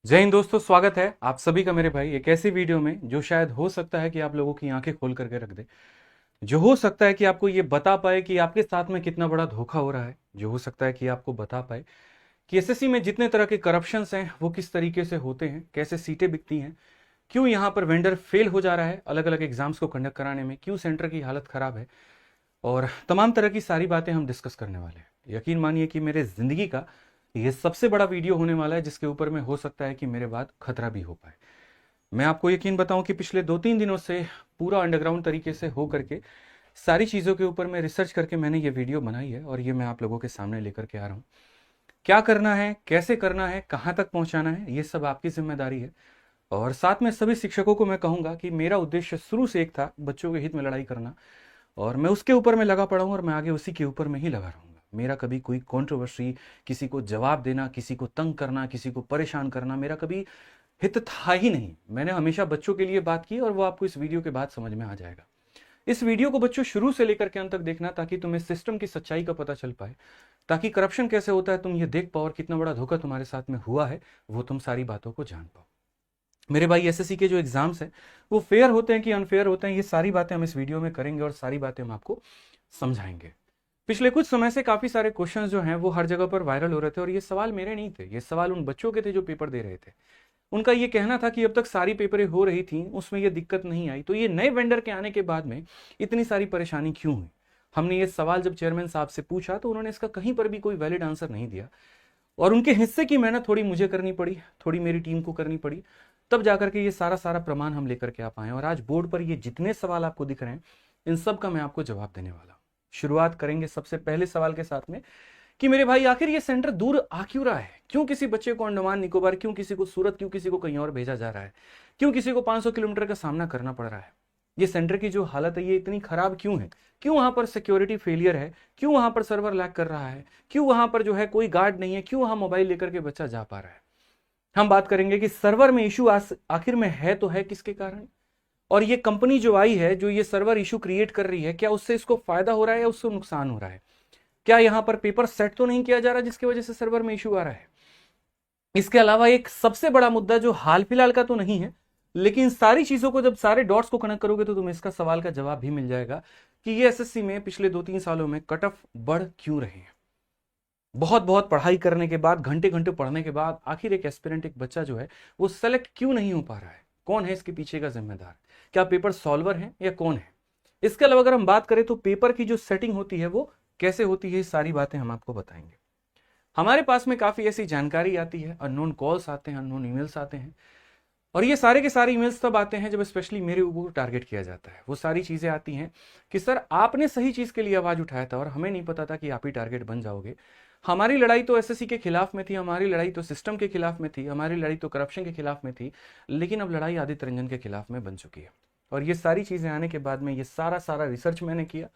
जय हिंद दोस्तों, स्वागत है आप सभी का मेरे भाई एक ऐसी वीडियो में जो शायद हो सकता है कि आप लोगों की आंखें खोल करके रख दे। जो हो सकता है कि आपको ये बता पाए कि आपके साथ में कितना बड़ा धोखा हो रहा है। जो हो सकता है कि आपको बता पाए कि एसएससी में जितने तरह के करप्शंस हैं वो किस तरीके से होते हैं, कैसे सीटें बिकती हैं, क्यों यहाँ पर वेंडर फेल हो जा रहा है अलग अलग एग्जाम्स को कंडक्ट कराने में, क्यों सेंटर की हालत खराब है, और तमाम तरह की सारी बातें हम डिस्कस करने वाले हैं। यकीन मानिए कि मेरे ज़िंदगी का ये सबसे बड़ा वीडियो होने वाला है जिसके ऊपर में हो सकता है कि मेरे बाद खतरा भी हो पाए। मैं आपको यकीन बताऊं कि पिछले 2-3 दिनों से पूरा अंडरग्राउंड तरीके से हो करके सारी चीज़ों के ऊपर मैं रिसर्च करके मैंने ये वीडियो बनाई है और ये मैं आप लोगों के सामने लेकर के आ रहा हूँ। क्या करना है, कैसे करना है, कहाँ तक पहुँचाना है, ये सब आपकी जिम्मेदारी है। और साथ में सभी शिक्षकों को मैं कहूँगा कि मेरा उद्देश्य शुरू से एक था, बच्चों के हित में लड़ाई करना, और मैं उसके ऊपर में लगा पड़ा हूँ और मैं आगे उसी के ऊपर में ही लगा रहूँगा। मेरा कभी कोई कंट्रोवर्सी, किसी को जवाब देना, किसी को तंग करना, किसी को परेशान करना मेरा कभी हित था ही नहीं। मैंने हमेशा बच्चों के लिए बात की और वो आपको इस वीडियो के बाद समझ में आ जाएगा। इस वीडियो को बच्चों शुरू से लेकर के अंत तक देखना ताकि तुम्हें सिस्टम की सच्चाई का पता चल पाए, ताकि करप्शन कैसे होता है तुम ये देख पाओ और कितना बड़ा धोखा तुम्हारे साथ में हुआ है वो तुम सारी बातों को जान पाओ। मेरे भाई, एसएससी के जो एग्जाम्स हैं वो फेयर होते हैं कि अनफेयर होते हैं, ये सारी बातें हम इस वीडियो में करेंगे और सारी बातें हम आपको समझाएंगे। पिछले कुछ समय से काफी सारे क्वेश्चंस जो हैं वो हर जगह पर वायरल हो रहे थे और ये सवाल मेरे नहीं थे, ये सवाल उन बच्चों के थे जो पेपर दे रहे थे। उनका ये कहना था कि अब तक सारी पेपरें हो रही थी उसमें ये दिक्कत नहीं आई, तो ये नए वेंडर के आने के बाद में इतनी सारी परेशानी क्यों हुई। हमने ये सवाल जब चेयरमैन साहब से पूछा तो उन्होंने इसका कहीं पर भी कोई वैलिड आंसर नहीं दिया, और उनके हिस्से की मेहनत थोड़ी मुझे करनी पड़ी, थोड़ी मेरी टीम को करनी पड़ी, तब जाकर के ये सारा सारा प्रमाण हम लेकर के आ पाए। और आज बोर्ड पर ये जितने सवाल आपको दिख रहे हैं इन सब का मैं आपको जवाब देने वाला हूं। शुरुआत करेंगे सबसे पहले सवाल के साथ में कि मेरे भाई आखिर ये सेंटर दूर आ क्यों रहा है, क्यों किसी बच्चे को अंडमान निकोबार, क्यों किसी को सूरत, क्यों किसी को कहीं और भेजा जा रहा है, क्यों किसी को 500 किलोमीटर का सामना करना पड़ रहा है। ये सेंटर की जो हालत है ये इतनी खराब क्यों है, क्यों वहां पर सिक्योरिटी फेलियर है, क्यों वहां पर सर्वर लैग कर रहा है, क्यों वहां पर जो है कोई गार्ड नहीं है, क्यों वहां मोबाइल लेकर के बच्चा जा पा रहा है। हम बात करेंगे कि सर्वर में इशू आखिर में है तो है किसके कारण, और ये कंपनी जो आई है जो ये सर्वर इशू क्रिएट कर रही है, क्या उससे इसको फायदा हो रहा है या उससे नुकसान हो रहा है, क्या यहां पर पेपर सेट तो नहीं किया जा रहा जिसकी वजह से सर्वर में इशू आ रहा है। इसके अलावा एक सबसे बड़ा मुद्दा जो हाल फिलहाल का तो नहीं है, लेकिन सारी चीजों को जब सारे डॉट्स को कनेक्ट करोगे तो तुम्हें इसका सवाल का जवाब भी मिल जाएगा कि ये एसएससी में पिछले 2-3 सालों में कट ऑफ बढ़ क्यों रहे हैं। बहुत बहुत पढ़ाई करने के बाद, घंटे घंटे पढ़ने के बाद आखिर एक एस्पिरेंट, एक बच्चा जो है वो सेलेक्ट क्यों नहीं हो पा रहा है, कौन है इसके पीछे का जिम्मेदार, क्या पेपर सॉल्वर है या कौन है। इसके अलावा अगर हम बात करें तो पेपर की जो सेटिंग होती है वो कैसे होती है, सारी बातें हम आपको बताएंगे। हमारे पास में काफी ऐसी जानकारी आती है, अननोन कॉल्स आते हैं, अननोन ईमेल्स आते हैं, और ये सारे के सारे ईमेल्स तब आते हैं जब स्पेशली मेरे ऊपर टारगेट किया जाता है। वो सारी चीजें आती हैं कि सर आपने सही चीज के लिए आवाज उठाया था और हमें नहीं पता था कि आप ही टारगेट बन जाओगे। हमारी लड़ाई तो एसएससी के खिलाफ में थी, हमारी लड़ाई तो सिस्टम के खिलाफ में थी, हमारी लड़ाई तो करप्शन के खिलाफ में थी, लेकिन अब लड़ाई आदित्य रंजन के खिलाफ में बन चुकी है। और ये सारी चीजें आने के बाद में ये सारा सारा रिसर्च मैंने किया।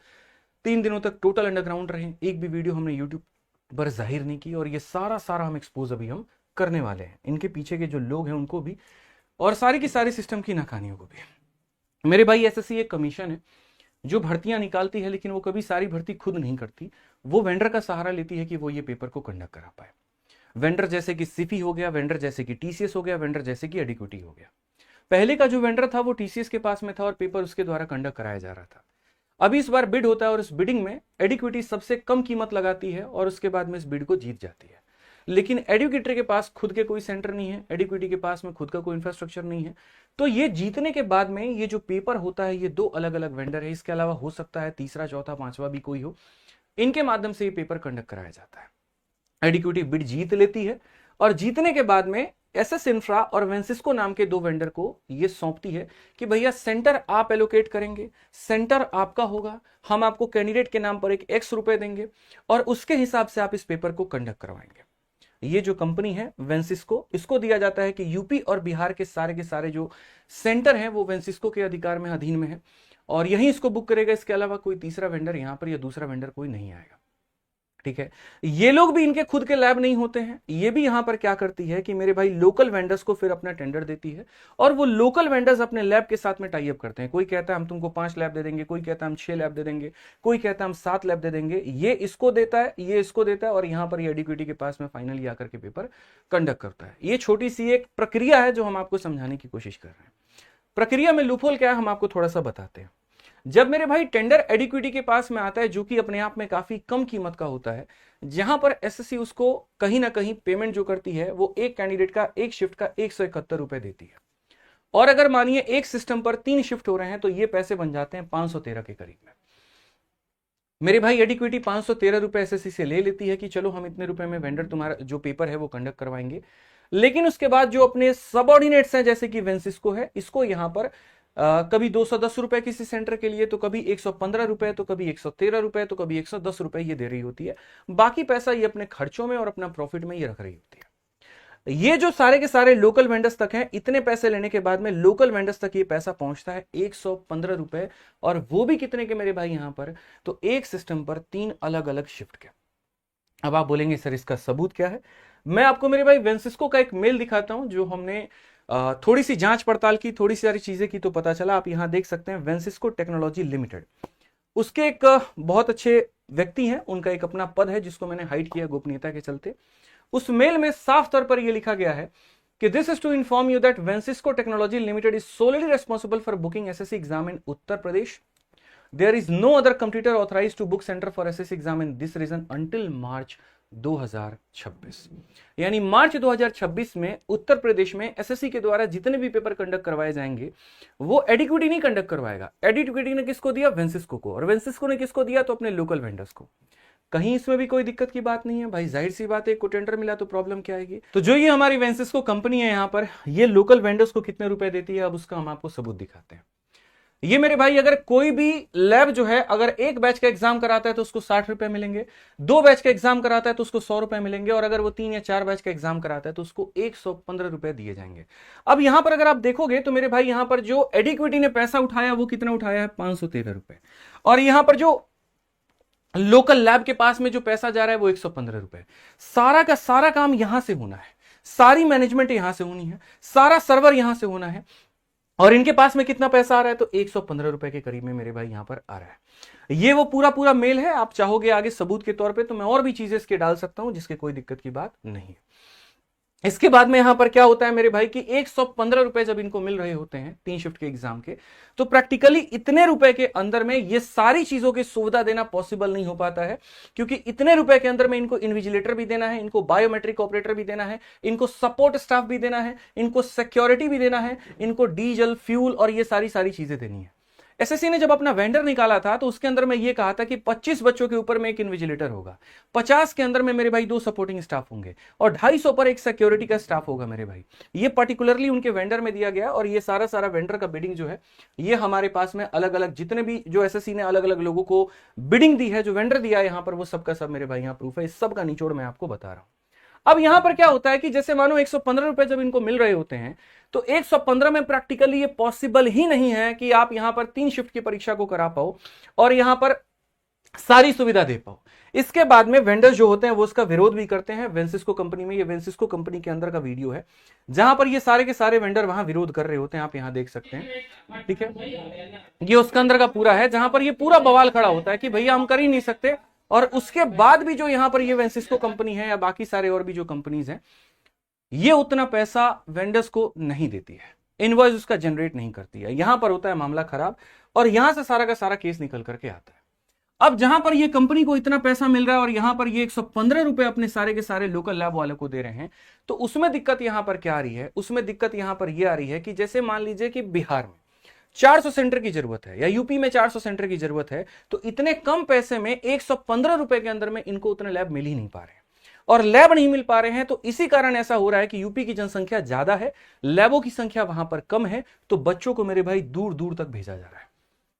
3 दिनों तक टोटल अंडरग्राउंड रहे, एक भी वीडियो हमने यूट्यूब पर जाहिर नहीं की, और ये सारा सारा हम एक्सपोज अभी हम करने वाले हैं, इनके पीछे के जो लोग हैं उनको भी, और सारी की सारी सिस्टम की नाकामियों को भी। मेरे भाई, एसएससी एक कमीशन है जो भर्तियां निकालती है, लेकिन वो कभी सारी भर्ती खुद नहीं करती, वो वेंडर का सहारा लेती है कि वो ये पेपर को कंडक्ट करा पाए। वेंडर जैसे कि सिफी हो गया, वेंडर जैसे कि टीसीएस हो गया, वेंडर जैसे कि एडिक्विटी हो गया। पहले का जो वेंडर था वो टीसीएस के पास में था और पेपर उसके द्वारा कंडक्ट कराया जा रहा था। अभी इस बार बिड होता है और इस बिडिंग में एडिक्विटी सबसे कम कीमत लगाती है और उसके बाद में इस बिड को जीत जाती है। लेकिन एडुकेटर के पास खुद के कोई सेंटर नहीं है, एडुकेटी के पास में खुद का कोई इंफ्रास्ट्रक्चर नहीं है, तो ये जीतने के बाद में ये जो पेपर होता है ये 2 अलग अलग वेंडर है, इसके अलावा हो सकता है तीसरा, चौथा, पांचवा भी कोई हो, इनके माध्यम से ये पेपर कंडक्ट कराया जाता है। एडिक्विटी बिड जीत लेती है और जीतने के बाद में एसएस इंफ्रा और वेंसिस्को नाम के 2 वेंडर को ये सौंपती है कि भैया सेंटर आप एलोकेट करेंगे, सेंटर आपका होगा, हम आपको कैंडिडेट के नाम पर एक एक्स रुपए देंगे और उसके हिसाब से आप इस पेपर को कंडक्ट करवाएंगे। ये जो कंपनी है वेंसिस्को, इसको दिया जाता है कि यूपी और बिहार के सारे जो सेंटर हैं वो वेंसिस्को के अधिकार में, अधीन में है, और यही इसको बुक करेगा। इसके अलावा कोई तीसरा वेंडर यहां पर या दूसरा वेंडर कोई नहीं आएगा। ठीक है। ये लोग भी इनके खुद के लैब नहीं होते हैं। ये भी यहां पर क्या करती है कि मेरे भाई लोकल वेंडर्स को फिर अपना टेंडर देती है और वो लोकल वेंडर्स अपने लैब के साथ में टाई अप करते हैं। कोई कहता है हम तुमको 5 लैब दे देंगे, कोई कहता है हम 6 लैब दे देंगे, कोई कहता है हम 7 लैब दे देंगे। ये इसको देता है, ये इसको देता है और यहां पर ये एडिक्विटी के पास में फाइनली आकर के पेपर कंडक्ट करता है। ये छोटी सी एक प्रक्रिया है जो हम आपको समझाने की कोशिश कर रहे हैं। प्रक्रिया में लूपहोल क्या है हम आपको थोड़ा सा बताते हैं। जब मेरे भाई टेंडर एडिक्विटी के पास में आता है, जो कि अपने आप में काफी कम कीमत का होता है, जहां पर एसएससी उसको कहीं ना कहीं पेमेंट जो करती है वो एक कैंडिडेट का एक शिफ्ट का 171 रुपए देती है। और अगर मानिए एक सिस्टम पर 3 शिफ्ट हो रहे हैं तो ये पैसे बन जाते हैं 513 के करीब में। मेरे भाई एडिक्विटी 513 रुपए एसएससी से ले लेती है कि चलो हम इतने रुपए में वेंडर तुम्हारा जो पेपर है वो कंडक्ट करवाएंगे। लेकिन उसके बाद जो अपने सबऑर्डिनेट्स हैं जैसे कि वेंसिस्को है, इसको यहां पर कभी 210 रुपए किसी सेंटर के लिए, तो कभी 115 रुपए, तो कभी 113 रुपए, तो कभी 110 रुपए ये दे रही होती है। बाकी पैसा ये अपने खर्चों में और अपना प्रॉफिट में ये रख रही होती है। ये जो सारे के सारे लोकल वेंडर्स तक हैं, इतने पैसे लेने के बाद में लोकल वेंडर्स तक ये पैसा पहुंचता है 115 रुपए, और वो भी कितने के मेरे भाई यहां पर, तो एक सिस्टम पर 3 अलग अलग शिफ्ट के। अब आप बोलेंगे सर इसका सबूत क्या है? मैं आपको मेरे भाई वेंसिस्को का एक मेल दिखाता हूं जो हमने थोड़ी सी जांच पड़ताल की, थोड़ी सी सारी चीजें की तो पता चला। आप यहां देख सकते हैं वेंसिस्को टेक्नोलॉजी लिमिटेड, उसके एक बहुत अच्छे व्यक्ति हैं, उनका एक अपना पद है जिसको मैंने हाइड किया गोपनीयता के चलते। उस मेल में साफ तौर पर यह लिखा गया है कि this is to inform you that वेंसिस्को technology limited is solely responsible for booking SSC exam in Uttar Pradesh. There is no other computer authorised to book centre for SSC exam in this region until March 2026। यानी मार्च 2026 में उत्तर प्रदेश में SSC के द्वारा जितने भी paper conduct करवाए जाएंगे वो एडिक्विटी नहीं कंडक्ट करवाएगा। एडिक्विटी ने किसको दिया? वेंसिस्को को। और वेंसिस्को ने किसको दिया? तो अपने लोकल वेंडर्स को। कहीं इसमें भी कोई दिक्कत की बात नहीं है भाई, जाहिर सी बात है, को टेंडर मिला तो प्रॉब्लम क्या आएगी। तो जो ये हमारी वेंसिस्को कंपनी है यहां पर, ये लोकल वेंडर्स को कितने रुपए देती है, अब उसका हम आपको सबूत दिखाते हैं। ये मेरे भाई अगर कोई भी लैब जो है अगर एक बैच का एग्जाम कराता है तो उसको 60 रुपए मिलेंगे, 2 बैच का एग्जाम कराता है तो उसको 100 रुपए मिलेंगे, और अगर वो 3 या 4 बैच का एग्जाम कराता है तो उसको 115 रुपए दिए जाएंगे। अब यहां पर अगर आप देखोगे तो मेरे भाई यहां पर जो एडिक्विटी ने पैसा उठाया वो कितना उठाया है? 513 रुपए। और यहां पर जो लोकल लैब के पास में जो पैसा जा रहा है वो 115 रुपए। सारा का सारा काम यहां से होना है, सारी मैनेजमेंट यहां से होनी है, सारा सर्वर यहां से होना है, और इनके पास में कितना पैसा आ रहा है? तो 115 रुपए के करीब में मेरे भाई यहां पर आ रहा है। ये वो पूरा पूरा मेल है। आप चाहोगे आगे सबूत के तौर पे तो मैं और भी चीजें इसके डाल सकता हूं, जिसके कोई दिक्कत की बात नहीं है। इसके बाद में यहां पर क्या होता है मेरे भाई कि 115 रुपए जब इनको मिल रहे होते हैं 3 शिफ्ट के एग्जाम के, तो प्रैक्टिकली इतने रुपए के अंदर में ये सारी चीजों की सुविधा देना पॉसिबल नहीं हो पाता है, क्योंकि इतने रुपए के अंदर में इनको इन्विजिलेटर भी देना है, इनको बायोमेट्रिक ऑपरेटर भी देना है, इनको सपोर्ट स्टाफ भी देना है, इनको सिक्योरिटी भी देना है, इनको डीजल फ्यूल और ये सारी चीजें देनी है। एसएससी ने जब अपना वेंडर निकाला था तो उसके अंदर में यह कहा था कि 25 बच्चों के ऊपर में एक इन्विजिलेटर होगा, 50 के अंदर में मेरे भाई 2 सपोर्टिंग स्टाफ होंगे, और 250 पर एक सिक्योरिटी का स्टाफ होगा मेरे भाई। ये पर्टिकुलरली उनके वेंडर में दिया गया, और ये सारा वेंडर का बिडिंग जो है ये हमारे पास में अलग अलग जितने भी जो एसएससी ने अलग अलग लोगों को बिडिंग दी है, जो वेंडर दिया है यहां पर, वो सबका सब मेरे भाई यहां प्रूफ है। इस सब का निचोड़ मैं आपको बता रहा हूं। अब यहां पर क्या होता है कि जैसे मानो 115 रुपए जब इनको मिल रहे होते हैं तो 115 में प्रैक्टिकली ये पॉसिबल ही नहीं है कि आप यहां पर 3 शिफ्ट की परीक्षा को करा पाओ और यहां पर सारी सुविधा दे पाओ। इसके बाद में वेंडर्स जो होते हैं वो उसका विरोध भी करते हैं। वेंसिस्को कंपनी में, ये वेंसिस्को कंपनी के अंदर का वीडियो है जहां पर ये सारे के सारे वेंडर वहां विरोध कर रहे होते हैं, आप यहां देख सकते हैं। ठीक है, ये उसके अंदर का पूरा है जहां पर ये पूरा बवाल खड़ा होता है कि भैया हम कर ही नहीं सकते। और उसके बाद भी जो यहां पर ये वेंसिस्को कंपनी है या बाकी सारे और भी जो कंपनीज हैं, ये उतना पैसा वेंडर्स को नहीं देती है, इनवॉइस उसका जनरेट नहीं करती है। यहां पर होता है मामला खराब, और यहां से सारा का सारा केस निकल करके आता है। अब जहां पर ये कंपनी को इतना पैसा मिल रहा है और यहां पर ये 115 रुपए अपने सारे के सारे लोकल लैब वालों को दे रहे हैं, तो उसमें दिक्कत यहां पर क्या आ रही है? उसमें दिक्कत यहां पर यह आ रही है कि जैसे मान लीजिए कि बिहार में 400 सेंटर की जरूरत है या यूपी में 400 सेंटर की जरूरत है, तो इतने कम पैसे में 115 रुपए के अंदर में इनको उतने लैब मिल ही नहीं पा रहे हैं, और लैब नहीं मिल पा रहे हैं। तो इसी कारण ऐसा हो रहा है कि यूपी की जनसंख्या ज्यादा है, लैबों की संख्या वहां पर कम है, तो बच्चों को मेरे भाई दूर दूर तक भेजा जा रहा है।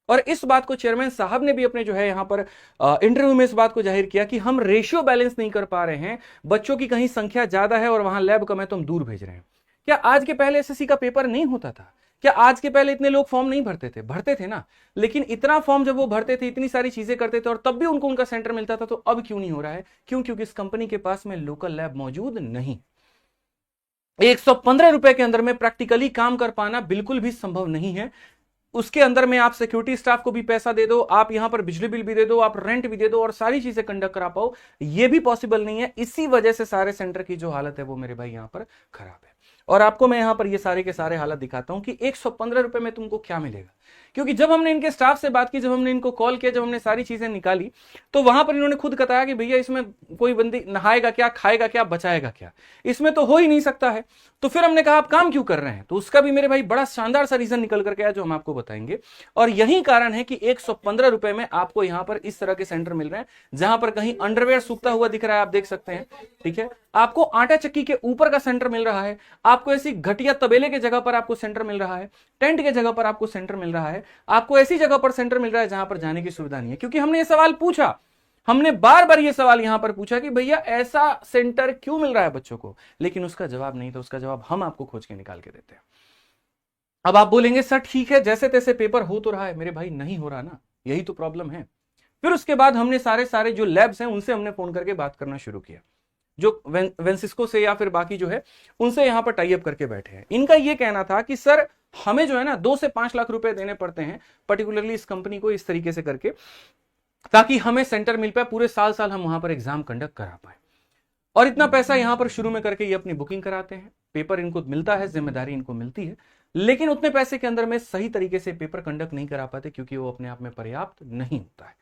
और इस बात को चेयरमैन साहब ने भी अपने जो है यहां पर इंटरव्यू में इस बात को जाहिर किया कि हम रेशियो बैलेंस नहीं कर पा रहे हैं, बच्चों की कहीं संख्या ज्यादा है और वहां लैब कम है तो हम दूर भेज रहे हैं। क्या आज के पहले एसएससी का पेपर नहीं होता था? क्या आज के पहले इतने लोग फॉर्म नहीं भरते थे? भरते थे ना, लेकिन इतना फॉर्म जब वो भरते थे, इतनी सारी चीजें करते थे और तब भी उनको उनका सेंटर मिलता था, तो अब क्यों नहीं हो रहा है? क्यों? क्योंकि इस कंपनी के पास में लोकल लैब मौजूद नहीं। 115 रुपए के अंदर में प्रैक्टिकली काम कर पाना बिल्कुल भी संभव नहीं है। उसके अंदर में आप सिक्योरिटी स्टाफ को भी पैसा दे दो, आप यहां पर बिजली बिल भी दे दो, आप रेंट भी दे दो और सारी चीजें कंडक्ट करा पाओ, ये भी पॉसिबल नहीं है। इसी वजह से सारे सेंटर की जो हालत है वो मेरे भाई यहां पर खराब है। और आपको मैं यहां पर ये सारे के सारे हालत दिखाता हूं कि 115 रुपए में तुमको क्या मिलेगा। क्योंकि जब हमने इनके स्टाफ से बात की, जब हमने इनको कॉल किया, जब हमने सारी चीजें निकाली, तो वहां पर इन्होंने खुद बताया कि भैया इसमें कोई बंदी नहाएगा क्या, खाएगा क्या, बचाएगा क्या, इसमें तो हो ही नहीं सकता है। तो फिर हमने कहा आप काम क्यों कर रहे हैं? तो उसका भी मेरे भाई बड़ा शानदार सा रीजन निकल करके आया जो हम आपको बताएंगे। और यही कारण है कि 115 रुपए में आपको यहां पर इस तरह के सेंटर मिल रहे हैं, जहां पर कहीं अंडरवेयर सूखता हुआ दिख रहा है, आप देख सकते हैं, ठीक है। आपको आटा चक्की के ऊपर का सेंटर मिल रहा है, आपको ऐसी घटिया तबेले के जगह पर आपको सेंटर मिल रहा है, टेंट के जगह पर आपको सेंटर मिल रहा है, आपको ऐसी जगह पर सेंटर मिल रहा है जहां पर जाने की सुविधा नहीं है। क्योंकि हमने ये सवाल पूछा, हमने बार बार ये सवाल यहां पर पूछा कि भैया ऐसा सेंटर क्यों मिल रहा है बच्चों को, लेकिन उसका जवाब नहीं था। उसका जवाब हम आपको खोज के निकाल के देते हैं। अब आप बोलेंगे सर ठीक है, जैसे तैसे पेपर हो तो रहा है। मेरे भाई नहीं हो रहा ना, यही तो प्रॉब्लम है। फिर उसके बाद हमने सारे जो लैब्स हैं उनसे हमने फोन करके बात करना शुरू किया, जो वेंसिस्को से या फिर बाकी जो है उनसे यहां पर टाई अप करके बैठे हैं। इनका यह कहना था कि सर हमें जो है ना 2 से 5 लाख रुपए देने पड़ते हैं पर्टिकुलरली इस कंपनी को, इस तरीके से करके, ताकि हमें सेंटर मिल पाए, पूरे साल हम वहां पर एग्जाम कंडक्ट करा पाए। और इतना पैसा यहां पर शुरू में करके ये अपनी बुकिंग कराते हैं, पेपर इनको मिलता है, जिम्मेदारी इनको मिलती है, लेकिन उतने पैसे के अंदर में सही तरीके से पेपर कंडक्ट नहीं करा पाते क्योंकि वो अपने आप में पर्याप्त नहीं होता है।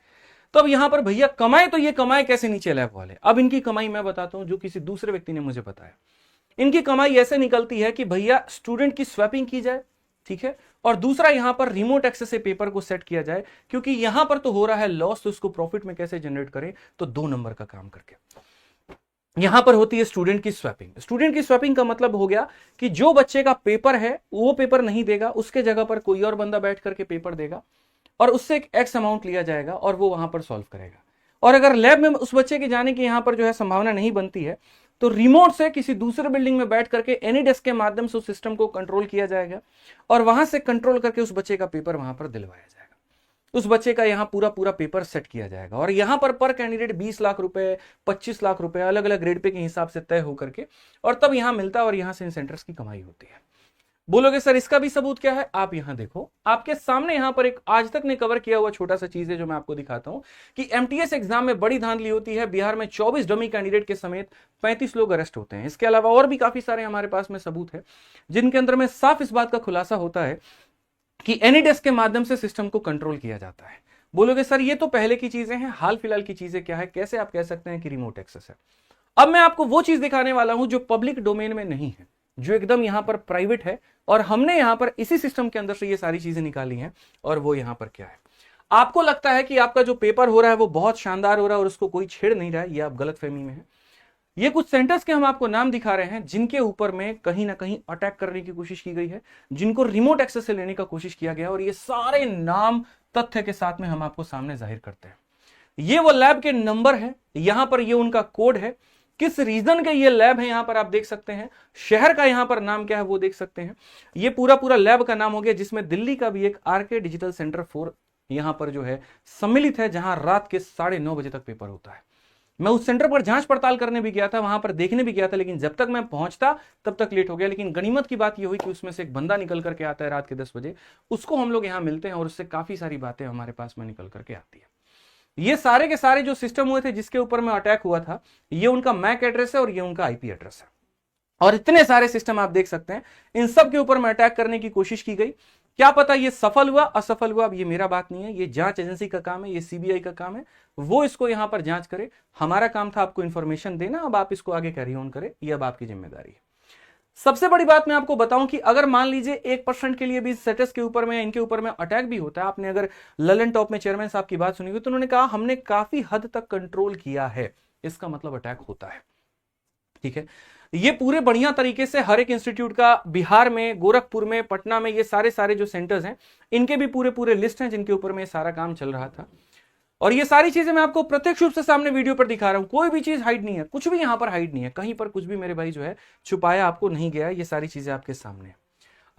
तो अब यहां पर भैया कमाए तो ये कमाए कैसे नीचे लैब वाले? अब इनकी कमाई मैं बताता हूं, जो किसी दूसरे व्यक्ति ने मुझे बताया। इनकी कमाई ऐसे निकलती है कि भैया स्टूडेंट की स्वैपिंग की जाए, ठीक है, और दूसरा यहां पर रिमोट एक्सेस से पेपर को सेट किया जाए, क्योंकि यहां पर तो हो रहा है लॉस, तो उसको प्रॉफिट में कैसे जनरेट करें? तो 2 नंबर का काम करके। यहां पर होती है स्टूडेंट की स्वैपिंग। स्टूडेंट की स्वैपिंग का मतलब हो गया कि जो बच्चे का पेपर है वो पेपर नहीं देगा, उसके जगह पर कोई और बंदा बैठ करके पेपर देगा और उससे एक एक्स अमाउंट लिया जाएगा और वो वहां पर सॉल्व करेगा। और अगर लैब में उस बच्चे के जाने की यहां पर जो है संभावना नहीं बनती है, तो रिमोट से किसी दूसरे बिल्डिंग में बैठ करके एनी डेस्क के माध्यम से उस सिस्टम को कंट्रोल किया जाएगा और वहां से कंट्रोल करके उस बच्चे का पेपर वहां पर दिलवाया जाएगा। उस बच्चे का यहां पूरा पेपर सेट किया जाएगा और यहां पर कैंडिडेट 20 लाख रुपए, 25 लाख रुपए अलग अलग ग्रेड पे के हिसाब से तय होकर के और तब यहां मिलता है और यहां से इन सेंटर्स की कमाई होती है। बोलोगे सर इसका भी सबूत क्या है? आप यहां देखो, आपके सामने यहां पर एक आज तक ने कवर किया हुआ छोटा सा चीज है जो मैं आपको दिखाता हूं कि एमटीएस एग्जाम में बड़ी धांधली होती है। बिहार में 24 डमी कैंडिडेट के समेत 35 लोग अरेस्ट होते हैं। इसके अलावा और भी काफी सारे हमारे पास में सबूत है जिनके अंदर में साफ इस बात का खुलासा होता है कि एनी डेस्क के माध्यम से सिस्टम को कंट्रोल किया जाता है। बोलोगे सर ये तो पहले की चीजें हैं, हाल फिलहाल की चीजें क्या है? कैसे आप कह सकते हैं कि रिमोट एक्सेस है? अब मैं आपको वो चीज दिखाने वाला हूं जो पब्लिक डोमेन में नहीं है, जो एकदम यहां पर प्राइवेट है और हमने यहां पर इसी सिस्टम के अंदर से ये सारी चीजें निकाली हैं। और वो यहां पर क्या है? आपको लगता है कि आपका जो पेपर हो रहा है वो बहुत शानदार हो रहा है और उसको कोई छेड़ नहीं रहा है, ये आप गलतफहमी में है। ये कुछ सेंटर्स के हम आपको नाम दिखा रहे हैं जिनके ऊपर में कहीं ना कहीं अटैक करने की कोशिश की गई है, जिनको रिमोट एक्सेस से लेने का कोशिश किया गया, और ये सारे नाम तथ्य के साथ में हम आपको सामने जाहिर करते हैं। ये वो लैब के नंबर है, यहां पर ये उनका कोड है, किस रीजन के ये लैब है यहां पर आप देख सकते हैं, शहर का यहां पर नाम क्या है वो देख सकते हैं। ये पूरा लैब का नाम हो गया, जिसमें दिल्ली का भी एक आरके डिजिटल सेंटर 4 यहां पर जो है सम्मिलित है, जहां रात के 9:30 बजे तक पेपर होता है। मैं उस सेंटर पर जांच पड़ताल करने भी गया था, वहां पर देखने भी गया था, लेकिन जब तक मैं पहुंचता तब तक लेट हो गया। लेकिन गनीमत की बात यह हुई कि उसमें से एक बंदा निकल करके आता है रात के 10 बजे, उसको हम लोग यहां मिलते हैं और उससे काफी सारी बातें हमारे पास में निकल करके आती है। ये सारे के सारे जो सिस्टम हुए थे जिसके ऊपर में अटैक हुआ था, ये उनका मैक एड्रेस है और ये उनका आईपी एड्रेस है। और इतने सारे सिस्टम आप देख सकते हैं, इन सब के ऊपर में अटैक करने की कोशिश की गई। क्या पता ये सफल हुआ असफल हुआ, अब ये मेरा बात नहीं है, ये जांच एजेंसी का काम है, ये सीबीआई का काम है, वो इसको यहां पर जांच करे। हमारा काम था आपको इंफॉर्मेशन देना, अब आप इसको आगे कैरी ऑन करें, ये अब आपकी जिम्मेदारी है। सबसे बड़ी बात मैं आपको बताऊं कि अगर मान लीजिए 1% के लिए भी सेटस के ऊपर में, इनके ऊपर में अटैक भी होता है, आपने अगर ललन टॉप में चेयरमैन साहब की बात सुनी हुई तो उन्होंने कहा हमने काफी हद तक कंट्रोल किया है, इसका मतलब अटैक होता है, ठीक है। ये पूरे बढ़िया तरीके से हर एक इंस्टीट्यूट का बिहार में, गोरखपुर में, पटना में, ये सारे जो सेंटर्स हैं इनके भी पूरे लिस्ट हैं जिनके ऊपर में सारा काम चल रहा था। और ये सारी चीजें मैं आपको प्रत्यक्ष रूप से सामने वीडियो पर दिखा रहा हूं, कोई भी चीज हाइड नहीं है, कुछ भी यहां पर हाइड नहीं है, कहीं पर कुछ भी मेरे भाई जो है छुपाया आपको नहीं गया है, ये सारी चीजें आपके सामने है।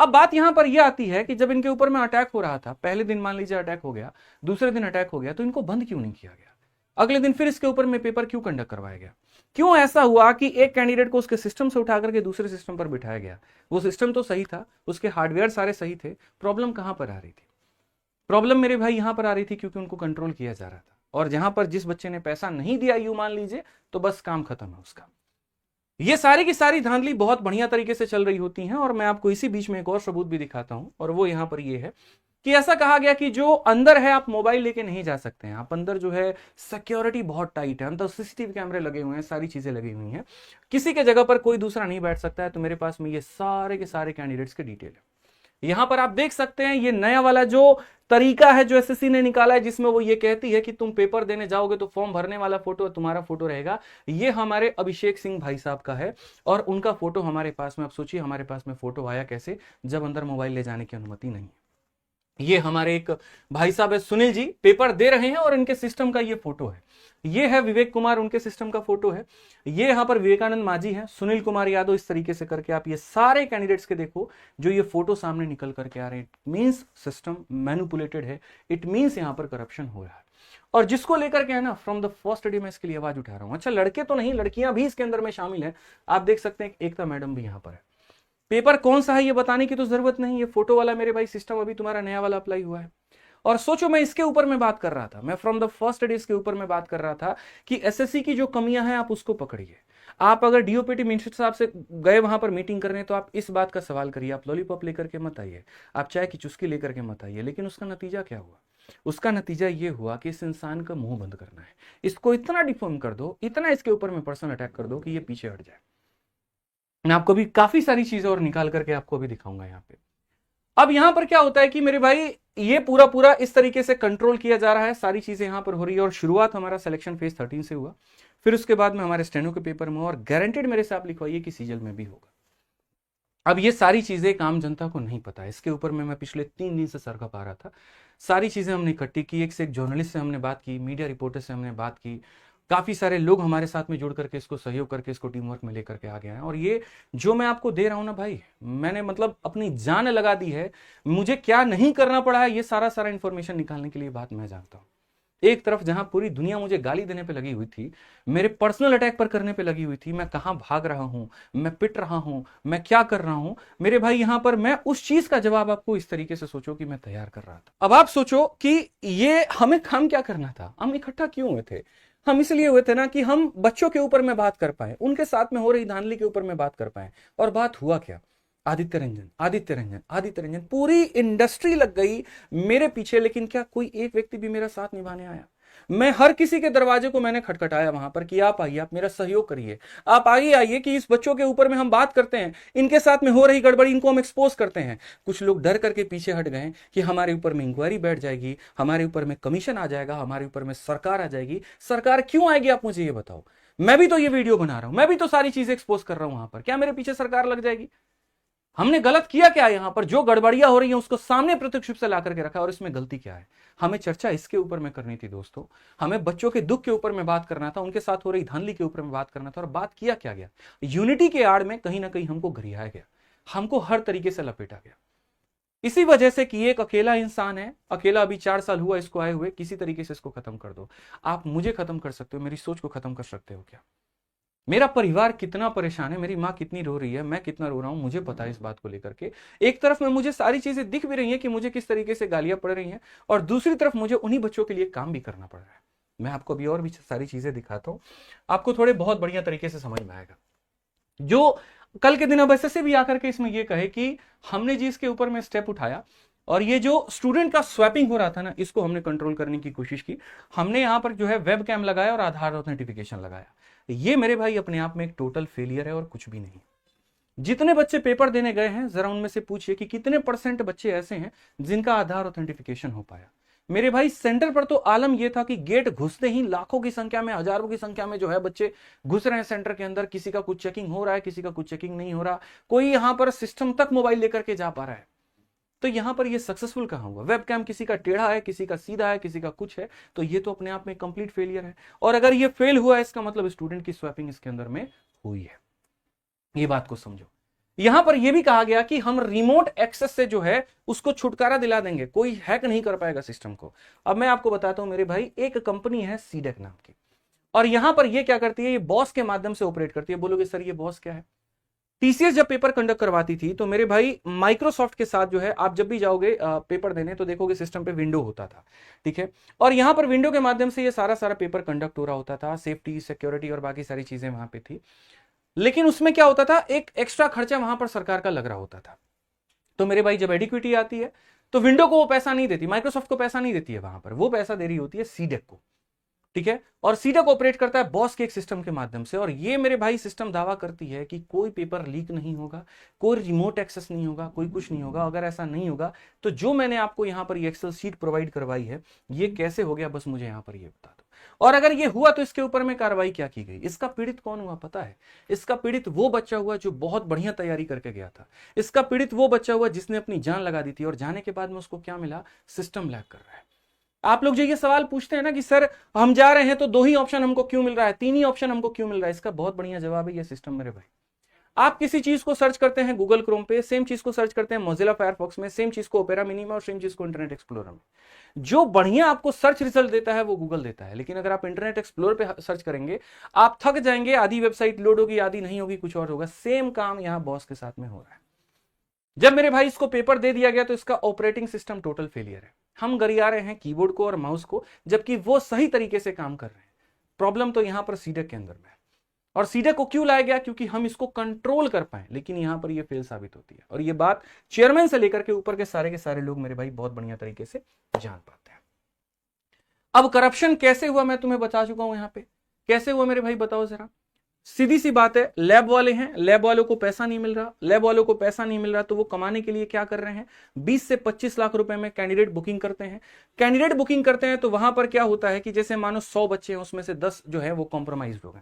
अब बात यहां पर यह आती है कि जब इनके ऊपर में अटैक हो रहा था, पहले दिन मान लीजिए अटैक हो गया, दूसरे दिन अटैक हो गया, तो इनको बंद क्यों नहीं किया गया? अगले दिन फिर इसके ऊपर में पेपर क्यों कंडक्ट करवाया गया? क्यों ऐसा हुआ कि एक कैंडिडेट को उसके सिस्टम से उठा करके दूसरे सिस्टम पर बिठाया गया? वो सिस्टम तो सही था, उसके हार्डवेयर सारे सही थे, प्रॉब्लम कहां पर आ रही थी? प्रॉब्लम मेरे भाई यहां पर आ रही थी क्योंकि उनको कंट्रोल किया जा रहा था, और जहां पर जिस बच्चे ने पैसा नहीं दिया यूं मान लीजिए, तो बस काम खत्म है उसका। ये सारी की सारी धांधली बहुत बढ़िया तरीके से चल रही होती हैं, और मैं आपको इसी बीच में एक और सबूत भी दिखाता हूं, और वो यहां पर ये है कि ऐसा कहा गया कि जो अंदर है आप मोबाइल लेके नहीं जा सकते हैं, आप अंदर जो है सिक्योरिटी बहुत टाइट है, अंदर सीसीटीवी कैमरे लगे हुए हैं, सारी चीजें लगी हुई हैं, किसी के जगह पर कोई दूसरा नहीं बैठ सकता है। तो मेरे पास में ये सारे के सारे कैंडिडेट्स के डिटेल है। यहां पर आप देख सकते हैं ये नया वाला जो तरीका है जो एसएससी ने निकाला है, जिसमें वो ये कहती है कि तुम पेपर देने जाओगे तो फॉर्म भरने वाला फोटो तुम्हारा फोटो रहेगा, ये हमारे अभिषेक सिंह भाई साहब का है, और उनका फोटो हमारे पास में। आप सोचिए हमारे पास में फोटो आया कैसे, जब अंदर मोबाइल ले जाने की अनुमति नहीं है। ये हमारे एक भाई साहब है सुनील जी, पेपर दे रहे हैं, और इनके सिस्टम का ये फोटो है। ये है विवेक कुमार, उनके सिस्टम का फोटो है। ये यहां पर विवेकानंद माझी है, सुनील कुमार यादव, इस तरीके से करके आप ये सारे कैंडिडेट्स के देखो जो ये फोटो सामने निकल करके आ रहे हैं। इट मींस सिस्टम मैनिपुलेटेड है, इट मींस यहां पर करप्शन हो रहा है। और जिसको लेकर के है ना, फ्रॉम द फर्स्ट डे मैं इसके लिए आवाज उठा रहा हूं। अच्छा, लड़के तो नहीं, लड़कियां भी इसके अंदर में शामिल है। आप देख सकते हैं एकता मैडम भी यहां पर है। पेपर कौन सा है ये बताने की तो जरूरत नहीं, ये फोटो वाला मेरे भाई सिस्टम अभी तुम्हारा नया वाला अप्लाई हुआ है। और सोचो, मैं इसके ऊपर में बात कर रहा था, मैं फ्रॉम द फर्स्ट डे इसके ऊपर में बात कर रहा था कि एसएससी की जो कमियां हैं आप उसको पकड़िए। आप अगर डीओपीटी मिनिस्टर साहब से गए वहां पर मीटिंग करने, तो आप इस बात का सवाल करिए, आप लॉलीपॉप लेकर के मत आइए, आप चाय की चुस्की लेकर के मत आइए। लेकिन उसका नतीजा क्या हुआ? उसका नतीजा ये हुआ कि इस इंसान का मुंह बंद करना है, इसको इतना डिफॉर्म कर दो, इतना इसके ऊपर में पर्सनल अटैक कर दो कि ये पीछे हट जाए। मैं आपको भी काफी सारी चीजें और निकाल करके आपको भी दिखाऊंगा यहां पे। अब यहां पर क्या होता है कि मेरे भाई ये पूरा पूरा इस तरीके से कंट्रोल किया जा रहा है, सारी चीजें यहां पर हो रही है। और शुरुआत हमारा सिलेक्शन फेज 13 से हुआ, फिर उसके बाद में हमारे स्टेनो के पेपर में, और गारंटेड मेरे से आप लिखवाइए कि सीजल में भी होगा। अब ये सारी चीजें आम जनता को नहीं पता है, इसके ऊपर में मैं पिछले 3 दिन से सर खपा रहा था। सारी चीजें हमने इकट्ठी की, एक से एक जर्नलिस्ट से हमने बात की, मीडिया रिपोर्टर से हमने बात की, काफी सारे लोग हमारे साथ में जुड़ करके इसको सहयोग करके इसको टीम वर्क में लेकर के आ गए हैं। और ये जो मैं आपको दे रहा हूं ना भाई, मैंने मतलब अपनी जान लगा दी है। मुझे क्या नहीं करना पड़ा है ये सारा सारा इंफॉर्मेशन निकालने के लिए, बात मैं जानता हूं। एक तरफ जहां पूरी दुनिया मुझे गाली देने पे लगी हुई थी, मेरे पर्सनल अटैक पर करने पे लगी हुई थी, मैं कहां भाग रहा हूं, मैं पिट रहा हूं, मैं क्या कर रहा हूं, मेरे भाई यहां पर मैं उस चीज का जवाब आपको इस तरीके से सोचो कि मैं तैयार कर रहा था। अब आप सोचो कि ये हमें काम क्या करना था, हम इकट्ठा क्यों हुए थे? हम इसलिए हुए थे ना कि हम बच्चों के ऊपर में बात कर पाए, उनके साथ में हो रही धांधली के ऊपर में बात कर पाए। और बात हुआ क्या? आदित्य रंजन, आदित्य रंजन, आदित्य रंजन, पूरी इंडस्ट्री लग गई मेरे पीछे, लेकिन क्या कोई एक व्यक्ति भी मेरा साथ निभाने आया? मैं हर किसी के दरवाजे को मैंने खटखटाया वहां पर कि आप आइए, आप मेरा सहयोग करिए, आप आइए आइए कि इस बच्चों के ऊपर में हम बात करते हैं, इनके साथ में हो रही गड़बड़ी इनको हम एक्सपोज करते हैं। कुछ लोग डर करके पीछे हट गए कि हमारे ऊपर में इंक्वायरी बैठ जाएगी, हमारे ऊपर में कमीशन आ जाएगा, हमारे ऊपर में सरकार आ जाएगी। सरकार क्यों आएगी आप मुझे ये बताओ? मैं भी तो ये वीडियो बना रहा हूं, मैं भी तो सारी चीजें एक्सपोज कर रहा हूं वहां पर, क्या मेरे पीछे सरकार लग जाएगी? हमने गलत किया क्या? यहां पर जो गड़बड़ियां हो रही हैं उसको सामने प्रत्यक्ष रूप से ला करके रखा, और इसमें गलती क्या है? हमें चर्चा इसके ऊपर में करनी थी दोस्तों, हमें बच्चों के दुख के ऊपर में बात करना था, उनके साथ हो रही धांधली के ऊपर में बात करना था। और बात किया क्या गया? यूनिटी के आड़ में कहीं ना कहीं हमको गरियाया गया, हमको हर तरीके से लपेटा गया, इसी वजह से कि एक अकेला इंसान है, अकेला अभी 4 साल हुआ इसको आए हुए, किसी तरीके से इसको खत्म कर दो। आप मुझे खत्म कर सकते हो, मेरी सोच को खत्म कर सकते हो क्या? मेरा परिवार कितना परेशान है, मेरी माँ कितनी रो रही है, मैं कितना रो रहा हूं, मुझे पता है इस बात को लेकर के। एक तरफ में मुझे सारी चीजें दिख भी रही हैं कि मुझे किस तरीके से गालियां पड़ रही हैं, और दूसरी तरफ मुझे उन्हीं बच्चों के लिए काम भी करना पड़ रहा है। मैं आपको अभी और भी सारी चीजें दिखाता हूं, आपको थोड़े बहुत बढ़िया तरीके से समझ में आएगा। जो कल के दिन अब एसएससी भी आकर के इसमें यह कहे कि हमने जी इसके ऊपर में स्टेप उठाया, और ये जो स्टूडेंट का स्वैपिंग हो रहा था ना, इसको हमने कंट्रोल करने की कोशिश की। हमने यहां पर जो है वेब कैम लगाया और आधार ऑथेंटिफिकेशन लगाया। ये मेरे भाई अपने आप में एक टोटल फेलियर है और कुछ भी नहीं। जितने बच्चे पेपर देने गए हैं, जरा उनमें से पूछिए कि कितने % बच्चे ऐसे हैं जिनका आधार ऑथेंटिफिकेशन हो पाया। मेरे भाई सेंटर पर तो आलम यह था कि गेट घुसते ही लाखों की संख्या में, हजारों की संख्या में जो है बच्चे घुस रहे हैं सेंटर के अंदर। किसी का कुछ चेकिंग हो रहा है, किसी का कुछ चेकिंग नहीं हो रहा, कोई यहां पर सिस्टम तक मोबाइल लेकर के जा पा रहा है। तो यहां पर ये सक्सेसफुल कहां हुआ? वेब कैम किसी का टेढ़ा है, किसी का सीधा है, किसी का कुछ है, तो ये तो अपने आप में कंप्लीट फेलियर है। और अगर ये फेल हुआ है, इसका मतलब स्टूडेंट की स्वैपिंग इसके अंदर में हुई है। ये बात को समझो। यहां पर यह भी कहा गया कि हम रिमोट एक्सेस से जो है उसको छुटकारा दिला देंगे, कोई हैक नहीं कर पाएगा सिस्टम को। अब मैं आपको बताता हूं मेरे भाई, एक कंपनी है सीडेक नाम की, और यहां पर ये क्या करती है, ये बॉस के माध्यम से ऑपरेट करती है। बोलोगे सर ये बॉस क्या है? टीसीएस जब पेपर कंडक्ट करवाती थी तो मेरे भाई माइक्रोसॉफ्ट के साथ जो है, आप जब भी जाओगे पेपर देने तो देखोगे सिस्टम पे विंडो होता था, ठीक है, और यहां पर विंडो के माध्यम से ये सारा सारा पेपर कंडक्ट हो रहा होता था, सेफ्टी सिक्योरिटी और बाकी सारी चीजें वहां पे थी। लेकिन उसमें क्या होता था, एक एक्स्ट्रा खर्चा वहां पर सरकार का लग रहा होता था। तो मेरे भाई जब एडिक्विटी आती है तो विंडो को वो पैसा नहीं देती, माइक्रोसॉफ्ट को पैसा नहीं देती है, वहां पर वो पैसा दे रही होती है सीडेक को, ठीक है, और सीडेक ऑपरेट करता है बॉस के एक सिस्टम के माध्यम से। और ये मेरे भाई सिस्टम दावा करती है कि कोई पेपर लीक नहीं होगा, कोई रिमोट एक्सेस नहीं होगा, कोई कुछ नहीं होगा। अगर ऐसा नहीं होगा तो जो मैंने आपको यहां पर ये एक्सेल शीट प्रोवाइड करवाई है, ये कैसे हो गया, बस मुझे यहां पर ये बता दो। और अगर ये हुआ तो इसके ऊपर में कार्रवाई क्या की गई? इसका पीड़ित कौन हुआ पता है? इसका पीड़ित वो बच्चा हुआ जो बहुत बढ़िया तैयारी करके गया था। इसका पीड़ित वो बच्चा हुआ जिसने अपनी जान लगा दी थी, और जाने के बाद में उसको क्या मिला? सिस्टम लैग कर रहा है। आप लोग जो ये सवाल पूछते हैं ना कि सर हम जा रहे हैं तो 2 ही ऑप्शन हमको क्यों मिल रहा है, 3 ही ऑप्शन हमको क्यों मिल रहा है, इसका बहुत बढ़िया जवाब है ये सिस्टम मेरे भाई। आप किसी चीज को सर्च करते हैं गूगल क्रोम पे, सेम चीज को सर्च करते हैं मोजिला फायरफॉक्स में, सेम चीज को ओपेरा मिनी में, और सेम चीज को इंटरनेट एक्सप्लोरर में। जो बढ़िया आपको सर्च रिजल्ट देता है वो गूगल देता है, लेकिन अगर आप इंटरनेट एक्सप्लोरर पे सर्च करेंगे आप थक जाएंगे, आधी वेबसाइट लोड होगी, आधी नहीं होगी, कुछ और होगा। सेम काम यहां बॉस के साथ में हो रहा है। जब मेरे भाई इसको पेपर दे दिया गया तो इसका ऑपरेटिंग सिस्टम टोटल फेलियर है। हम गरिया रहे हैं कीबोर्ड को और माउस को, जबकि वो सही तरीके से काम कर रहे हैं। प्रॉब्लम तो यहां पर सीडेक के अंदर में है। और सीडेक को क्यों लाया गया? क्योंकि हम इसको कंट्रोल कर पाए, लेकिन यहां पर ये फेल साबित होती है। और ये बात चेयरमैन से लेकर के ऊपर के सारे लोग मेरे भाई बहुत बढ़िया तरीके से जान पाते हैं। अब करप्शन कैसे हुआ मैं तुम्हें बता चुका हूं। यहां पे कैसे हुआ मेरे भाई बताओ जरा। सीधी सी बात है, लैब वाले हैं, लैब वालों को पैसा नहीं मिल रहा, लैब वालों को पैसा नहीं मिल रहा तो वो कमाने के लिए क्या कर रहे हैं, 20 से 25 लाख रुपए में कैंडिडेट बुकिंग करते हैं। कैंडिडेट बुकिंग करते हैं तो वहां पर क्या होता है कि जैसे मानो 100 बच्चे हैं, उसमें से 10 जो है वो कॉम्प्रोमाइज हो गए।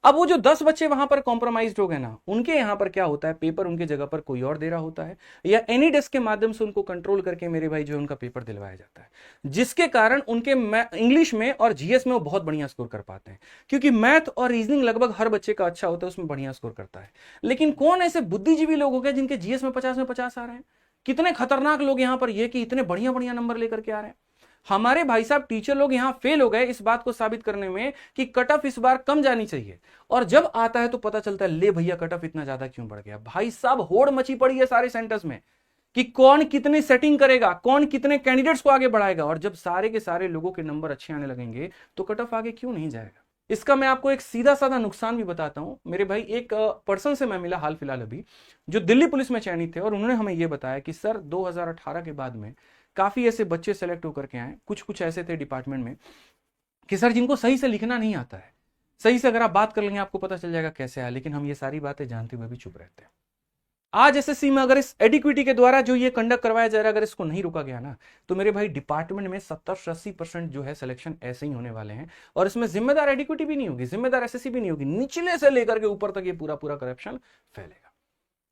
अब वो जो 10 बच्चे वहां पर कॉम्प्रोमाइज हो गए ना, उनके यहां पर क्या होता है, पेपर उनके जगह पर कोई और दे रहा होता है, या एनी डेस्क के माध्यम से उनको कंट्रोल करके मेरे भाई जो है उनका पेपर दिलवाया जाता है, जिसके कारण उनके इंग्लिश में और जीएस में वो बहुत बढ़िया स्कोर कर पाते हैं। क्योंकि मैथ और रीजनिंग लगभग हर बच्चे का अच्छा होता है, उसमें बढ़िया स्कोर करता है। लेकिन कौन ऐसे बुद्धिजीवी लोग हो गए जिनके जीएस में 50 आ रहे हैं? कितने खतरनाक लोग यहां पर ये कि इतने बढ़िया बढ़िया नंबर लेकर के आ रहे हैं। हमारे भाई साहब टीचर लोग यहां फेल हो गए इस बात को साबित करने में कि कट ऑफ इस बार कम जानी चाहिए, और जब आता है तो पता चलता है ले भैया कट ऑफ इतना ज्यादा क्यों बढ़ गया। भाई साहब होड़ मची पड़ी है सारे सेंटर्स में कि कौन कितनी सेटिंग करेगा, कौन कितने कैंडिडेट्स को आगे बढ़ाएगा, और जब सारे के सारे लोगों के नंबर अच्छे आने लगेंगे तो कट ऑफ आगे क्यों नहीं जाएगा। इसका मैं आपको एक सीधा साधा नुकसान भी बताता हूं मेरे भाई। एक पर्सन से मैं मिला हाल फिलहाल अभी, जो दिल्ली पुलिस में चयनित थे, और उन्होंने हमें यह बताया कि सर 2018 के बाद में काफी ऐसे बच्चे सेलेक्ट होकर के आए, कुछ कुछ ऐसे थे डिपार्टमेंट में कि सर जिनको सही से लिखना नहीं आता है, सही से अगर आप बात कर लेंगे आपको पता चल जाएगा कैसे है, लेकिन हम ये सारी बातें जानते हुए भी चुप रहते हैं। आज एसएससी में अगर इस एडिक्विटी के द्वारा जो ये कंडक्ट करवाया जा रहा है, अगर इसको नहीं रोका गया ना, तो मेरे भाई डिपार्टमेंट में 70-80% जो है सिलेक्शन ऐसे ही होने वाले हैं। और इसमें जिम्मेदार एडिक्विटी भी नहीं होगी, जिम्मेदार एसएससी भी नहीं होगी, निचले से लेकर के ऊपर तक ये पूरा पूरा करप्शन फैलेगा।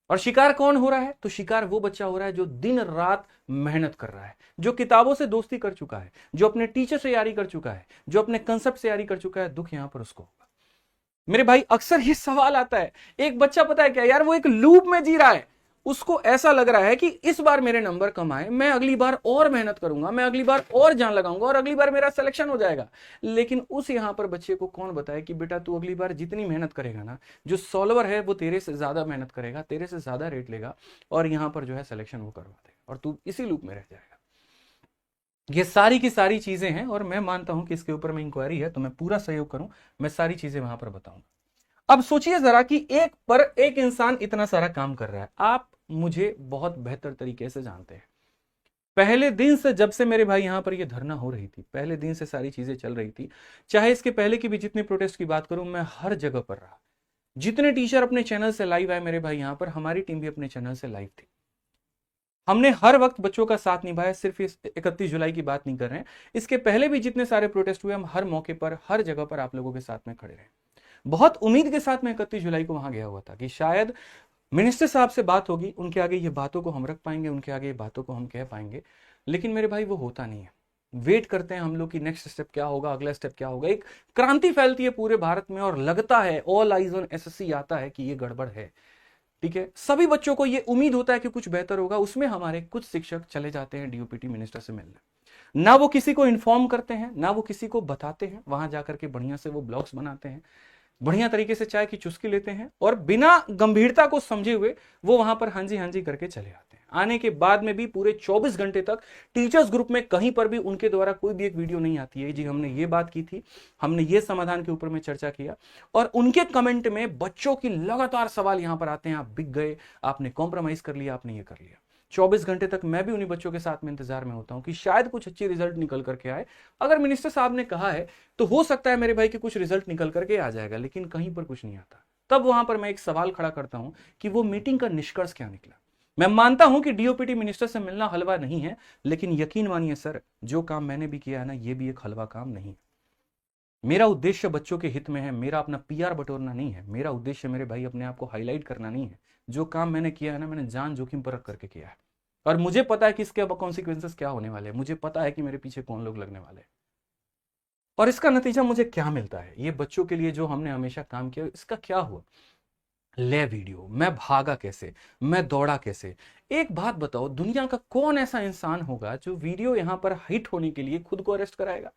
और शिकार कौन हो रहा है? तो शिकार वो बच्चा हो रहा है जो दिन रात मेहनत कर रहा है, जो किताबों से दोस्ती कर चुका है, जो अपने टीचर से यारी कर चुका है, जो अपने कंसेप्ट से यारी कर चुका है। दुख यहां पर उसको होगा मेरे भाई। अक्सर ये सवाल आता है, एक बच्चा पता है क्या यार, वो एक लूप में जी रहा है, उसको ऐसा लग रहा है कि इस बार मेरे नंबर कम आए, मैं अगली बार और मेहनत करूंगा, मैं अगली बार और जान लगाऊंगा, और अगली बार मेरा सिलेक्शन हो जाएगा। लेकिन उस यहां पर बच्चे को कौन बताए कि बेटा तू अगली बार जितनी मेहनत करेगा ना, जो सॉल्वर है वो तेरे से ज्यादा मेहनत करेगा, तेरे से ज्यादा रेट लेगा, और यहां पर जो है सिलेक्शन वो करवा देगा, और तू इसी लूप में रह जाएगा। ये सारी की सारी चीजें हैं, और मैं मानता हूं कि इसके ऊपर में इंक्वायरी है तो मैं पूरा सहयोग करूं, मैं सारी चीजें वहां पर बताऊंगा। अब सोचिए जरा कि एक पर एक इंसान इतना सारा काम कर रहा है। आप मुझे बहुत बेहतर तरीके से जानते हैं, पहले दिन से, जब से मेरे भाई यहां पर ये धरना हो रही थी, पहले दिन से सारी चीजें चल रही थी। चाहे इसके पहले की भी जितनी प्रोटेस्ट की बात करूं, मैं हर जगह पर रहा। जितने टीचर अपने चैनल से लाइव आए मेरे भाई यहां पर, हमारी टीम भी अपने चैनल से लाइव थी। हमने हर वक्त बच्चों का साथ निभाया। सिर्फ इस 31 जुलाई की बात नहीं कर रहे हैं, इसके पहले भी जितने सारे प्रोटेस्ट हुए, हम हर मौके पर हर जगह पर आप लोगों के साथ में खड़े रहे। बहुत उम्मीद के साथ मैं 31 जुलाई को वहां गया हुआ था कि शायद मिनिस्टर साहब से बात होगी, उनके आगे ये बातों को हम रख पाएंगे, उनके आगे ये बातों को हम कह पाएंगे। लेकिन मेरे भाई वो होता नहीं है। वेट करते हैं हम लोग कि नेक्स्ट स्टेप क्या होगा, अगला स्टेप क्या होगा। एक क्रांति फैलती है पूरे भारत में, और लगता है ऑल आइज ऑन एसएससी आता है कि ये गड़बड़ है। ठीक है, सभी बच्चों को ये उम्मीद होता है कि कुछ बेहतर होगा, उसमें हमारे कुछ शिक्षक चले जाते हैं डीओपीटी मिनिस्टर से मिलने। ना वो किसी को इन्फॉर्म करते हैं, ना वो किसी को बताते हैं, वहां जाकर के बढ़िया से वो ब्लॉग्स बनाते हैं, बढ़िया तरीके से चाय की चुस्की लेते हैं और बिना गंभीरता को समझे हुए वो वहां पर हाँ जी करके चले आते हैं। आने के बाद में भी पूरे 24 घंटे तक टीचर्स ग्रुप में कहीं पर भी उनके द्वारा कोई भी एक वीडियो नहीं आती है, जी हमने ये बात की थी, हमने ये समाधान के ऊपर में चर्चा किया, और उनके कमेंट में बच्चों की लगातार सवाल यहां पर आते हैं, आप बिक गए, आपने कॉम्प्रोमाइज कर लिया, आपने ये कर लिया। 24 घंटे तक मैं भी उन्हीं बच्चों के साथ में इंतजार में होता हूं कि शायद कुछ अच्छी रिजल्ट निकल करके आए। अगर मिनिस्टर साहब ने कहा है तो हो सकता है मेरे भाई कि कुछ रिजल्ट निकल करके आ जाएगा, लेकिन कहीं पर कुछ नहीं आता। तब वहां पर मैं एक सवाल खड़ा करता हूं कि वो मीटिंग का निष्कर्ष क्या निकला। मैं मानता हूं कि डीओपीटी मिनिस्टर से मिलना हलवा नहीं है, लेकिन यकीन मानिए सर, जो काम मैंने भी किया है ना, ये भी एक हलवा काम नहीं है। मेरा उद्देश्य बच्चों के हित में है, मेरा अपना पीआर बटोरना नहीं है, मेरा उद्देश्य मेरे भाई अपने आप को हाईलाइट करना नहीं है। जो काम मैंने किया है ना, मैंने जान जोखिम पर रख करके किया है, और मुझे पता है कि इसके अब कॉन्सिक्वेंसेस क्या होने वाले हैं, मुझे पता है कि मेरे पीछे कौन लोग लगने वाले हैं, और इसका नतीजा मुझे क्या मिलता है। ये बच्चों के लिए जो हमने हमेशा काम किया, इसका क्या हुआ। ले वीडियो, मैं भागा कैसे, मैं दौड़ा कैसे। एक बात बताओ, दुनिया का कौन ऐसा इंसान होगा जो वीडियो यहां पर हिट होने के लिए खुद को अरेस्ट कराएगा।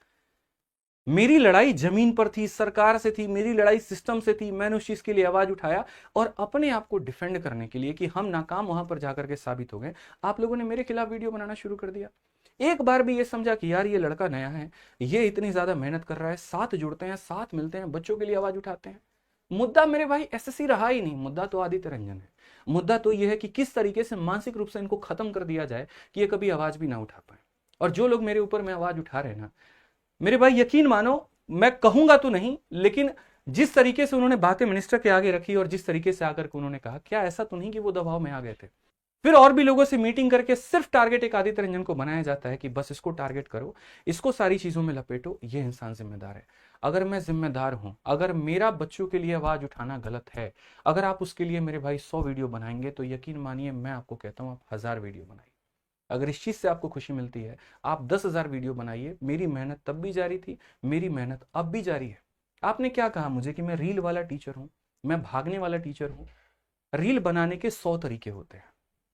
मेरी लड़ाई जमीन पर थी, सरकार से थी, मेरी लड़ाई सिस्टम से थी, मैंने उस चीज के लिए आवाज उठाया, और अपने आप को डिफेंड करने के लिए कि हम नाकाम वहां पर जाकर के साबित हो गए, आप लोगों ने मेरे खिलाफ वीडियो बनाना शुरू कर दिया। एक बार भी ये समझा कि यार ये लड़का नया है, ये इतनी ज्यादा मेहनत कर रहा है, साथ जुड़ते हैं, साथ मिलते हैं, बच्चों के लिए आवाज उठाते हैं। मुद्दा मेरे भाई एसएससी रहा ही नहीं, मुद्दा तो आदित्य रंजन है। मुद्दा तो यह है कि किस तरीके से मानसिक रूप से इनको खत्म कर दिया जाए कि ये कभी आवाज भी ना उठा पाए। और जो लोग मेरे ऊपर में आवाज उठा रहे हैं ना, मेरे भाई यकीन मानो, मैं कहूंगा तो नहीं, लेकिन जिस तरीके से उन्होंने बातें मिनिस्टर के आगे रखी और जिस तरीके से आकर के उन्होंने कहा, क्या ऐसा तो नहीं कि वो दबाव में आ गए थे। फिर और भी लोगों से मीटिंग करके सिर्फ टारगेट एक आदित्य रंजन को बनाया जाता है कि बस इसको टारगेट करो, इसको सारी चीजों में लपेटो, ये इंसान जिम्मेदार है। अगर मैं जिम्मेदार हूं, अगर मेरा बच्चों के लिए आवाज उठाना गलत है, अगर आप उसके लिए मेरे भाई 100 वीडियो बनाएंगे, तो यकीन मानिए मैं आपको कहता हूं आप 1000 वीडियो बनाइए। अगर इस चीज से आपको खुशी मिलती है, आप 10,000 वीडियो बनाइए। मेरी मेहनत तब भी जारी थी, मेरी मेहनत अब भी जारी है। आपने क्या कहा मुझे कि मैं रील वाला टीचर हूं, मैं भागने वाला टीचर हूं। रील बनाने के 100 तरीके होते हैं,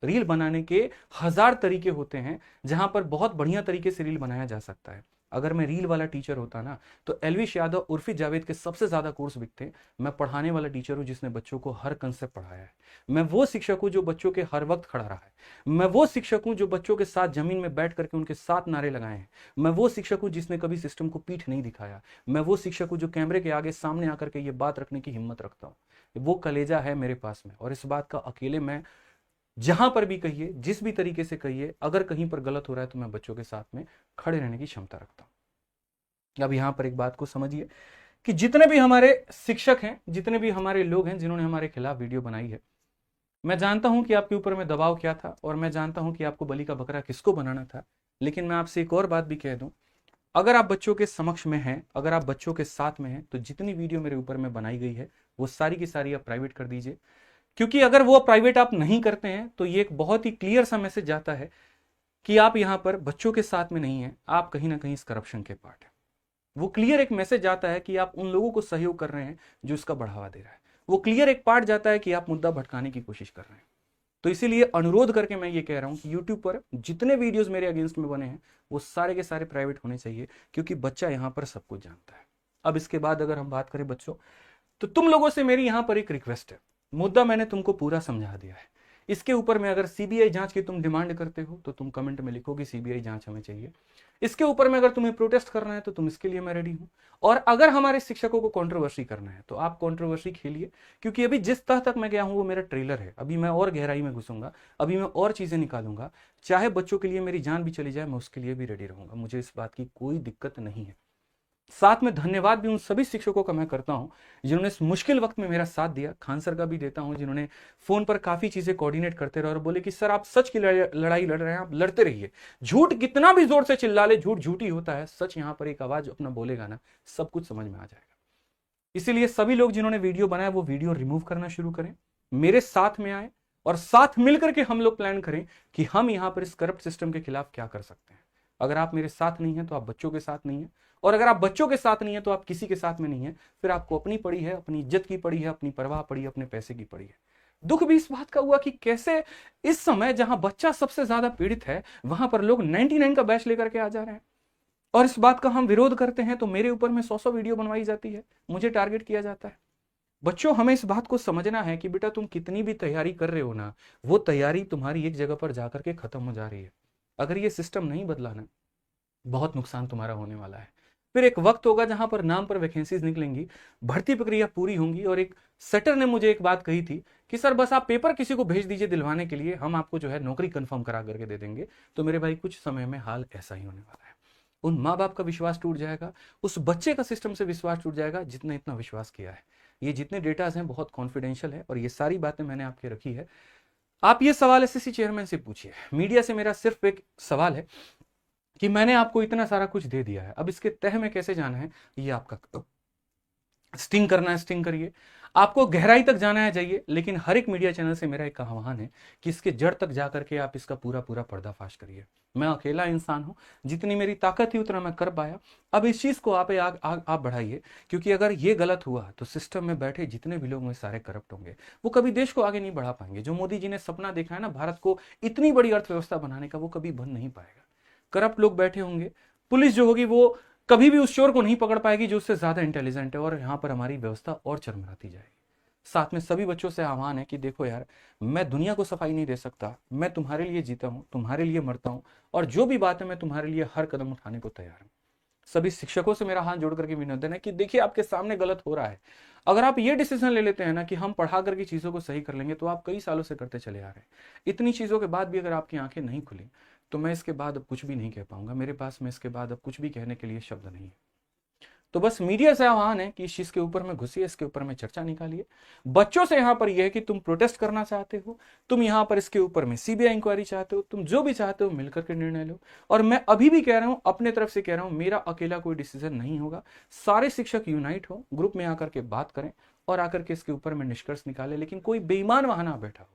रील बनाने के 1000 तरीके होते हैं, जहां पर बहुत बढ़िया तरीके से रील बनाया जा सकता है। अगर मैं रील वाला टीचर होता ना, तो एलविश यादव उर्फी जावेद के सबसे ज्यादा कोर्स बिकते। मैं पढ़ाने वाला टीचर हूं जिसने बच्चों को हर कंसेप्ट पढ़ाया है। मैं वो शिक्षक हूं जो बच्चों के हर वक्त खड़ा रहा है। मैं वो शिक्षक हूं जो बच्चों के साथ जमीन में बैठ करके उनके साथ नारे लगाए हैं। मैं वो शिक्षक हूं जिसने कभी सिस्टम को पीठ नहीं दिखाया। मैं वो शिक्षक हूं जो कैमरे के आगे सामने आकर के ये बात रखने की हिम्मत रखता हूं। वो कलेजा है मेरे पास में, और इस बात का अकेले मैं जहां पर भी कहिए, जिस भी तरीके से कहिए, अगर कहीं पर गलत हो रहा है तो मैं बच्चों के साथ में खड़े रहने की क्षमता रखता हूं। अब यहां पर एक बात को समझिए कि जितने भी हमारे शिक्षक हैं, जितने भी हमारे लोग हैं जिन्होंने हमारे खिलाफ वीडियो बनाई है, मैं जानता हूं कि आपके ऊपर में दबाव क्या था, और मैं जानता हूं कि आपको बलि का बकरा किसको बनाना था। लेकिन मैं आपसे एक और बात भी कह दूं, अगर आप बच्चों के समक्ष में हैं, अगर आप बच्चों के साथ में हैं, तो जितनी वीडियो मेरे ऊपर में बनाई गई है वो सारी की सारी आप प्राइवेट कर दीजिए। क्योंकि अगर वो प्राइवेट आप नहीं करते हैं तो ये एक बहुत ही क्लियर सा मैसेज जाता है कि आप यहां पर बच्चों के साथ में नहीं है, आप कहीं ना कहीं इस करप्शन के पार्ट है। वो क्लियर एक मैसेज जाता है कि आप उन लोगों को सहयोग कर रहे हैं जो इसका बढ़ावा दे रहा है। वो क्लियर एक पार्ट जाता है कि आप मुद्दा भटकाने की कोशिश कर रहे हैं। तो इसीलिए अनुरोध करके मैं ये कह रहा हूं कि यूट्यूब पर जितने वीडियोस मेरे अगेंस्ट में बने हैं वो सारे के सारे प्राइवेट होने चाहिए, क्योंकि बच्चा यहां पर सब कुछ जानता है। अब इसके बाद अगर हम बात करें बच्चों, तो तुम लोगों से मेरी यहां पर एक रिक्वेस्ट है। मुद्दा मैंने तुमको पूरा समझा दिया है। इसके ऊपर में अगर सीबीआई जांच की तुम डिमांड करते हो तो तुम कमेंट में लिखो कि सीबीआई जांच हमें चाहिए। इसके ऊपर में अगर तुम्हें प्रोटेस्ट करना है तो तुम इसके लिए मैं रेडी हूं। और अगर हमारे शिक्षकों को कंट्रोवर्सी करना है तो आप कंट्रोवर्सी खेलिए, क्योंकि अभी जिस तह तक मैं गया हूं वो मेरा ट्रेलर है। अभी मैं और गहराई में घुसूंगा, अभी मैं और चीजें निकालूंगा। चाहे बच्चों के लिए मेरी जान भी चली जाए, मैं उसके लिए भी रेडी रहूंगा, मुझे इस बात की कोई दिक्कत नहीं है। साथ में धन्यवाद भी उन सभी शिक्षकों का मैं करता हूं जिन्होंने इस मुश्किल वक्त में मेरा साथ दिया। खान सर का भी देता हूं जिन्होंने फोन पर काफी चीजें कोऑर्डिनेट करते रहे और बोले कि सर आप सच की लड़ाई लड़ रहे हैं, आप लड़ते रहिए। झूठ कितना भी जोर से चिल्ला ले, झूठ झूठी होता है, सच यहां पर एक आवाज अपना बोलेगा ना, सब कुछ समझ में आ जाएगा। इसीलिए सभी लोग जिन्होंने वीडियो बनाया वो वीडियो रिमूव करना शुरू करें, मेरे साथ में आए और साथ मिलकर के हम लोग प्लान करें कि हम यहां पर इस करप्ट सिस्टम के खिलाफ क्या कर सकते हैं। अगर आप मेरे साथ नहीं है तो आप बच्चों के साथ नहीं है, और अगर आप बच्चों के साथ नहीं है तो आप किसी के साथ में नहीं है। फिर आपको अपनी पड़ी है, अपनी इज्जत की पड़ी है, अपनी परवाह पड़ी है, अपने पैसे की पड़ी है। दुख भी इस बात का हुआ कि कैसे इस समय जहां बच्चा सबसे ज्यादा पीड़ित है, वहां पर लोग 99 का बैच लेकर के आ जा रहे हैं, और इस बात का हम विरोध करते हैं तो मेरे ऊपर में 100 वीडियो बनवाई जाती है, मुझे टारगेट किया जाता है। बच्चों, हमें इस बात को समझना है कि बेटा तुम कितनी भी तैयारी कर रहे हो ना, वो तैयारी तुम्हारी एक जगह पर जाकर के खत्म हो जा रही है। अगर ये सिस्टम नहीं बदला ना, बहुत नुकसान तुम्हारा होने वाला है। फिर एक वक्त होगा जहां पर नाम पर वैकेंसीज निकलेंगी, भर्ती प्रक्रिया पूरी होंगी, और एक सेटर ने मुझे एक बात कही थी कि सर बस आप पेपर किसी को भेज दीजिए दिलवाने के लिए, हम आपको जो है नौकरी कंफर्म करा करके दे देंगे। तो मेरे भाई कुछ समय में हाल ऐसा ही होने वाला है। उन माँ बाप का विश्वास टूट जाएगा, उस बच्चे का सिस्टम से विश्वास टूट जाएगा जितने इतना विश्वास किया है। ये जितने डेटाज हैं बहुत कॉन्फिडेंशियल है, और ये सारी बातें मैंने आपके रखी है। आप ये सवाल एसएससी चेयरमैन से पूछिए। मीडिया से मेरा सिर्फ एक सवाल है कि मैंने आपको इतना सारा कुछ दे दिया है, अब इसके तह में कैसे जाना है ये आपका। स्टिंग करना है स्टिंग करिए, आपको गहराई तक जाना है जाइए, लेकिन हर एक मीडिया चैनल से मेरा एक आह्वान है कि इसके जड़ तक जाकर के आप इसका पूरा पूरा पर्दाफाश करिए। मैं अकेला इंसान हूं, जितनी मेरी ताकत थी उतना मैं कर पाया। अब इस चीज को आप बढ़ाइए, क्योंकि अगर ये गलत हुआ तो सिस्टम में बैठे जितने भी लोग हैं सारे करप्ट होंगे, वो कभी देश को आगे नहीं बढ़ा पाएंगे। जो मोदी जी ने सपना देखा है ना भारत को इतनी बड़ी अर्थव्यवस्था बनाने का, वो कभी बन नहीं पाएगा। करप्ट लोग बैठे होंगे, पुलिस जो होगी वो कभी भी उस चोर को नहीं पकड़ पाएगी जो उससे ज्यादा इंटेलिजेंट है, और यहां पर हमारी व्यवस्था और चरमराती जाएगी। साथ में सभी बच्चों से आह्वान है कि देखो यार, मैं दुनिया को सफाई नहीं दे सकता, मैं तुम्हारे लिए जीता हूं, तुम्हारे लिए मरता हूं, और जो भी बात है मैं तुम्हारे लिए हर कदम उठाने को तैयार हूं। सभी शिक्षकों से मेरा हाथ जोड़ करके विनम्र है कि देखिए आपके सामने गलत हो रहा है। अगर आप ये डिसीजन ले लेते हैं ना कि हम पढ़ा करके चीजों को सही कर लेंगे, तो आप कई सालों से करते चले आ रहे हैं। इतनी चीजों के बाद भी अगर आपकी आंखें नहीं खुली, तो मैं इसके बाद अब कुछ भी नहीं कह पाऊंगा। मेरे पास में इसके बाद अब कुछ भी कहने के लिए शब्द नहीं है। तो बस मीडिया से आह्वान है कि इस चीज के ऊपर में घुसिए, इसके ऊपर में चर्चा निकालिए। बच्चों से यहां पर यह है कि तुम प्रोटेस्ट करना चाहते हो, तुम यहां पर इसके ऊपर में सीबीआई इंक्वायरी चाहते हो, तुम जो भी चाहते हो मिलकर के निर्णय लो। और मैं अभी भी कह रहा हूं, अपने तरफ से कह रहा हूं, मेरा अकेला कोई डिसीजन नहीं होगा। सारे शिक्षक यूनाइट हो, ग्रुप में आकर के बात करें और आकर के इसके ऊपर में निष्कर्ष निकाले। लेकिन कोई बेईमान वहां ना बैठा हो,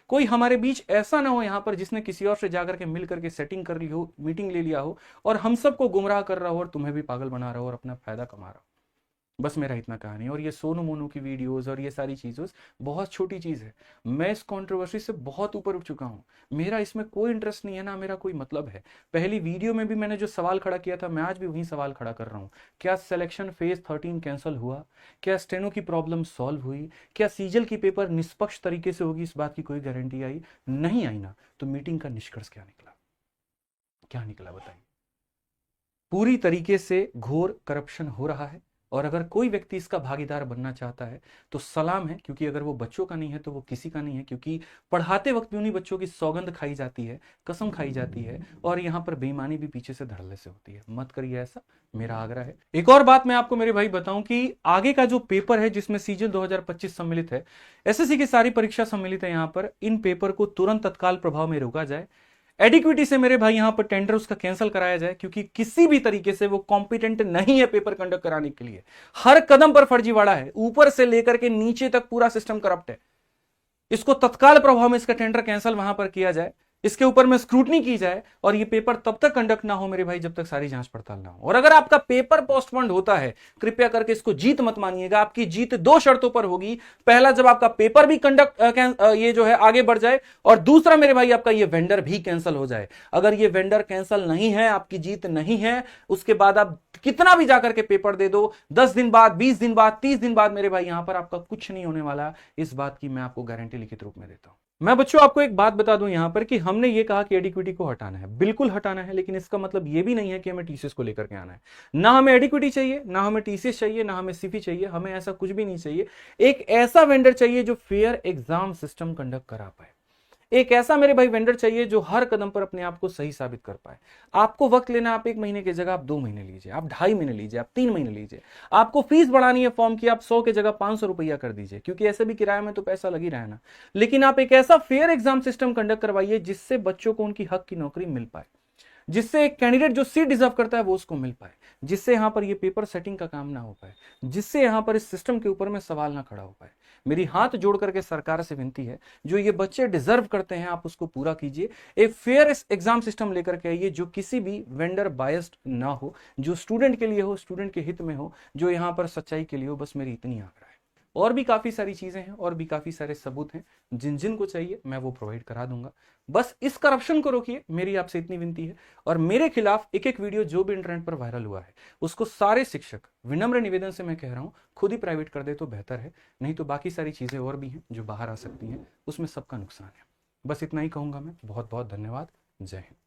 कोई हमारे बीच ऐसा ना हो यहां पर जिसने किसी और से जाकर के मिल करके सेटिंग कर ली हो, मीटिंग ले लिया हो, और हम सबको गुमराह कर रहा हो और तुम्हें भी पागल बना रहा हो और अपना फायदा कमा रहा हो। बस मेरा इतना कहानी। और ये सोनू मोनू की वीडियोस और ये सारी चीज़ों बहुत छोटी चीज़ है। मैं इस कंट्रोवर्सी से बहुत ऊपर उठ चुका हूं, मेरा इसमें कोई इंटरेस्ट नहीं है, ना मेरा कोई मतलब है। पहली वीडियो में भी मैंने जो सवाल खड़ा किया था, मैं आज भी वही सवाल खड़ा कर रहा हूं। क्या सिलेक्शन फेज 13 कैंसिल हुआ? क्या स्टेनो की प्रॉब्लम सॉल्व हुई? क्या सीजल की पेपर निष्पक्ष तरीके से होगी, इस बात की कोई गारंटी आई? नहीं आई ना, तो मीटिंग का निष्कर्ष क्या निकला? क्या निकला बताइए? पूरी तरीके से घोर करप्शन हो रहा है, और अगर कोई व्यक्ति इसका भागीदार बनना चाहता है तो सलाम है, क्योंकि अगर वो बच्चों का नहीं है तो वो किसी का नहीं है। क्योंकि पढ़ाते वक्त भी उन्हीं बच्चों की सौगंध खाई जाती है, कसम खाई जाती है, और यहां पर बेईमानी भी पीछे से धड़ल्ले से होती है। मत करिए ऐसा, मेरा आग्रह है। एक और बात मैं आपको मेरे भाई बताऊं कि आगे का जो पेपर है जिसमें सीजल 2025 सम्मिलित है, एसएससी की सारी परीक्षा सम्मिलित है, यहां पर इन पेपर को तुरंत तत्काल प्रभाव में रोका जाए। एडिक्विटी से मेरे भाई यहां पर टेंडर उसका कैंसिल कराया जाए, क्योंकि किसी भी तरीके से वो कॉम्पिटेंट नहीं है पेपर कंडक्ट कराने के लिए। हर कदम पर फर्जीवाड़ा है, ऊपर से लेकर के नीचे तक पूरा सिस्टम करप्ट है। इसको तत्काल प्रभाव में इसका टेंडर कैंसिल वहां पर किया जाए, इसके ऊपर में स्क्रूटनी की जाए, और ये पेपर तब तक कंडक्ट ना हो मेरे भाई जब तक सारी जांच पड़ताल ना हो। और अगर आपका पेपर पोस्टपोन्ड होता है, कृपया करके इसको जीत मत मानिएगा। आपकी जीत दो शर्तों पर होगी। पहला, जब आपका पेपर भी कंडक्ट ये जो है आगे बढ़ जाए, और दूसरा मेरे भाई आपका ये वेंडर भी कैंसिल हो जाए। अगर ये वेंडर कैंसिल नहीं है, आपकी जीत नहीं है, उसके बाद आप कितना भी जाकर के पेपर दे दो, 10 दिन बाद, 20 दिन बाद, 30 दिन बाद, मेरे भाई यहां पर आपका कुछ नहीं होने वाला। इस बात की मैं आपको गारंटी लिखित रूप में देता हूं। मैं बच्चों आपको एक बात बता दूं यहां पर कि हमने ये कहा कि एडिक्विटी को हटाना है, बिल्कुल हटाना है, लेकिन इसका मतलब ये भी नहीं है कि हमें टीसीएस को लेकर के आना है। ना हमें एडिक्विटी चाहिए, ना हमें टीसीएस चाहिए, ना हमें सीफी चाहिए, हमें ऐसा कुछ भी नहीं चाहिए। एक ऐसा वेंडर चाहिए जो फेयर एग्जाम सिस्टम कंडक्ट करा पाए। एक ऐसा मेरे भाई वेंडर चाहिए जो हर कदम पर अपने आप को सही साबित कर पाए। आपको वक्त लेना, आप 1 महीने की जगह आप 2 महीने लीजिए, आप 2.5 महीने लीजिए, आप 3 महीने लीजिए। आपको फीस बढ़ानी है फॉर्म की, आप 100 की जगह 500 रुपया कर दीजिए, क्योंकि ऐसे भी किराए में तो पैसा लग ही रहा है ना। लेकिन आप एक ऐसा फेयर एग्जाम सिस्टम कंडक्ट करवाइए जिससे बच्चों को उनकी हक की नौकरी मिल पाए, जिससे एक कैंडिडेट जो सीट डिजर्व करता है वो उसको मिल पाए, जिससे यहां पर ये पेपर सेटिंग का काम ना हो पाए, जिससे यहां पर इस सिस्टम के ऊपर में सवाल ना खड़ा हो पाए। मेरी हाथ जोड़ करके सरकार से विनती है, जो ये बच्चे डिजर्व करते हैं आप उसको पूरा कीजिए। एक फेयर एग्जाम सिस्टम लेकर के आइए जो किसी भी वेंडर बायस्ड ना हो, जो स्टूडेंट के लिए हो, स्टूडेंट के हित में हो, जो यहां पर सच्चाई के लिए हो। बस मेरी इतनी आग्रह है। और भी काफ़ी सारी चीज़ें हैं और भी काफ़ी सारे सबूत हैं, जिन जिन को चाहिए मैं वो प्रोवाइड करा दूंगा। बस इस करप्शन को रोकिए, मेरी आपसे इतनी विनती है। और मेरे खिलाफ एक एक वीडियो जो भी इंटरनेट पर वायरल हुआ है उसको सारे शिक्षक, विनम्र निवेदन से मैं कह रहा हूं, खुद ही प्राइवेट कर दे तो बेहतर है, नहीं तो बाकी सारी चीज़ें और भी हैं जो बाहर आ सकती हैं, उसमें सबका नुकसान है। बस इतना ही कहूंगा मैं। बहुत बहुत धन्यवाद। जय हिंद।